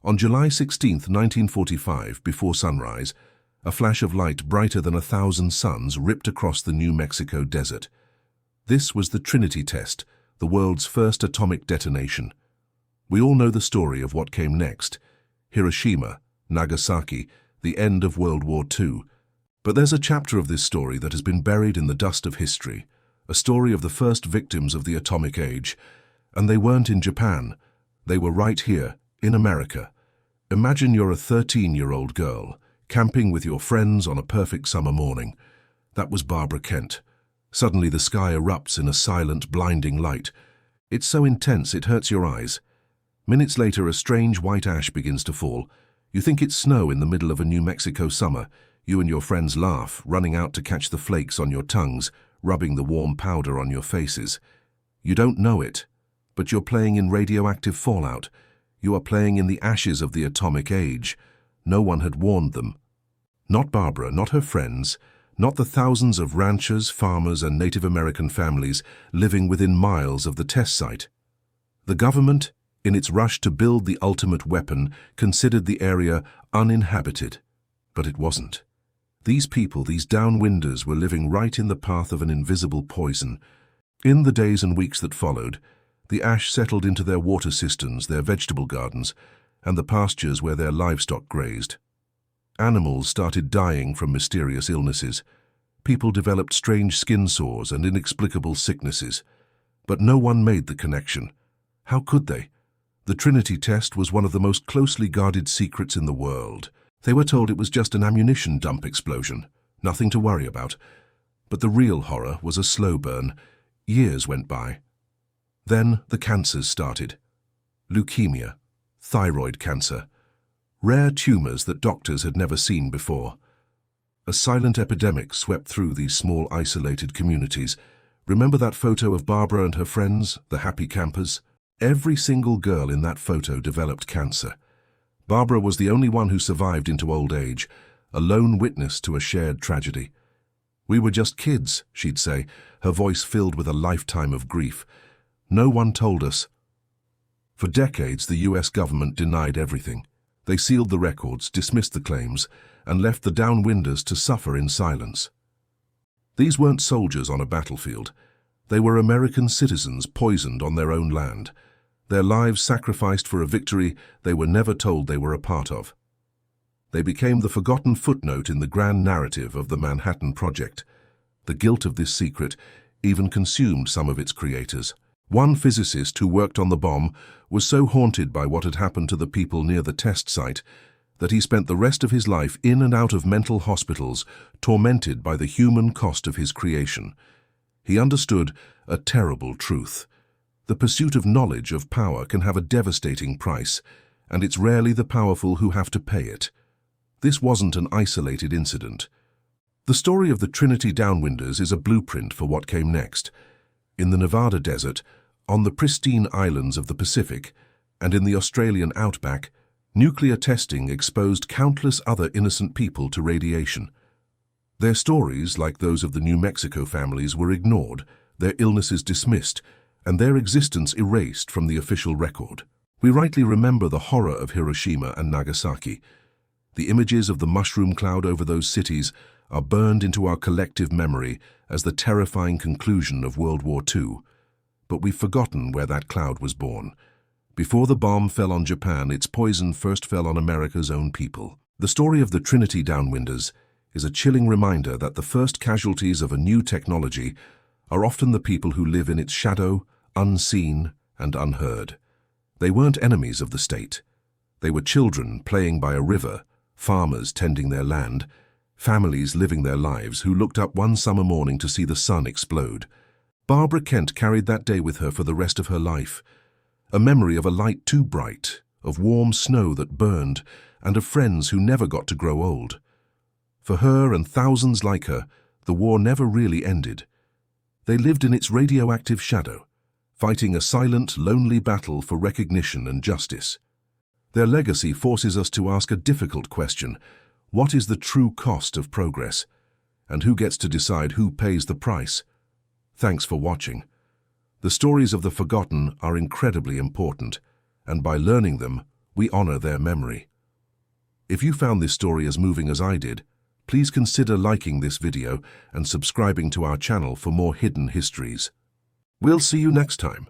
On July 16, 1945, before sunrise, a flash of light brighter than 1,000 suns ripped across the New Mexico desert. This was the Trinity test, the world's first atomic detonation. We all know the story of what came next: Hiroshima, Nagasaki, the end of World War II. But there's a chapter of this story that has been buried in the dust of history, a story of the first victims of the atomic age. And they weren't in Japan. They were right here, in America. Imagine you're a 13-year-old girl, camping with your friends on a perfect summer morning. That was Barbara Kent. Suddenly the sky erupts in a silent, blinding light. It's so intense it hurts your eyes. Minutes later, a strange white ash begins to fall. You think it's snow in the middle of a New Mexico summer. You and your friends laugh, running out to catch the flakes on your tongues, rubbing the warm powder on your faces. You don't know it, but you're playing in radioactive fallout. You are playing in the ashes of the atomic age. No one had warned them. Not Barbara, not her friends, not the thousands of ranchers, farmers, and Native American families living within miles of the test site. The government, in its rush to build the ultimate weapon, considered the area uninhabited. But it wasn't. These people, these downwinders, were living right in the path of an invisible poison. In the days and weeks that followed, the ash settled into their water cisterns, their vegetable gardens, and the pastures where their livestock grazed. Animals started dying from mysterious illnesses. People developed strange skin sores and inexplicable sicknesses. But no one made the connection. How could they? The Trinity test was one of the most closely guarded secrets in the world. They were told it was just an ammunition dump explosion, nothing to worry about. But the real horror was a slow burn. Years went by. Then the cancers started. Leukemia, thyroid cancer, rare tumors that doctors had never seen before. A silent epidemic swept through these small, isolated communities. Remember that photo of Barbara and her friends, the happy campers? Every single girl in that photo developed cancer. Barbara was the only one who survived into old age, a lone witness to a shared tragedy. "We were just kids," she'd say, her voice filled with a lifetime of grief. "No one told us." For decades, the US government denied everything. They sealed the records, dismissed the claims, and left the downwinders to suffer in silence. These weren't soldiers on a battlefield. They were American citizens poisoned on their own land, their lives sacrificed for a victory they were never told they were a part of. They became the forgotten footnote in the grand narrative of the Manhattan Project. The guilt of this secret even consumed some of its creators. One physicist who worked on the bomb was so haunted by what had happened to the people near the test site that he spent the rest of his life in and out of mental hospitals, tormented by the human cost of his creation. He understood a terrible truth. The pursuit of knowledge, of power, can have a devastating price, and it's rarely the powerful who have to pay it. This wasn't an isolated incident. The story of the Trinity Downwinders is a blueprint for what came next. In the Nevada desert, on the pristine islands of the Pacific, and in the Australian outback, nuclear testing exposed countless other innocent people to radiation. Their stories, like those of the New Mexico families, were ignored, their illnesses dismissed, and their existence erased from the official record. We rightly remember the horror of Hiroshima and Nagasaki. The images of the mushroom cloud over those cities are burned into our collective memory as the terrifying conclusion of World War II. But we've forgotten where that cloud was born. Before the bomb fell on Japan, its poison first fell on America's own people. The story of the Trinity Downwinders is a chilling reminder that the first casualties of a new technology are often the people who live in its shadow, unseen and unheard. They weren't enemies of the state. They were children playing by a river, farmers tending their land, families living their lives who looked up one summer morning to see the sun explode. Barbara Kent carried that day with her for the rest of her life. A memory of a light too bright, of warm snow that burned, and of friends who never got to grow old. For her and thousands like her, the war never really ended. They lived in its radioactive shadow, fighting a silent, lonely battle for recognition and justice. Their legacy forces us to ask a difficult question: what is the true cost of progress? And who gets to decide who pays the price? Thanks for watching. The stories of the forgotten are incredibly important, and by learning them, we honor their memory. If you found this story as moving as I did, please consider liking this video and subscribing to our channel for more hidden histories. We'll see you next time.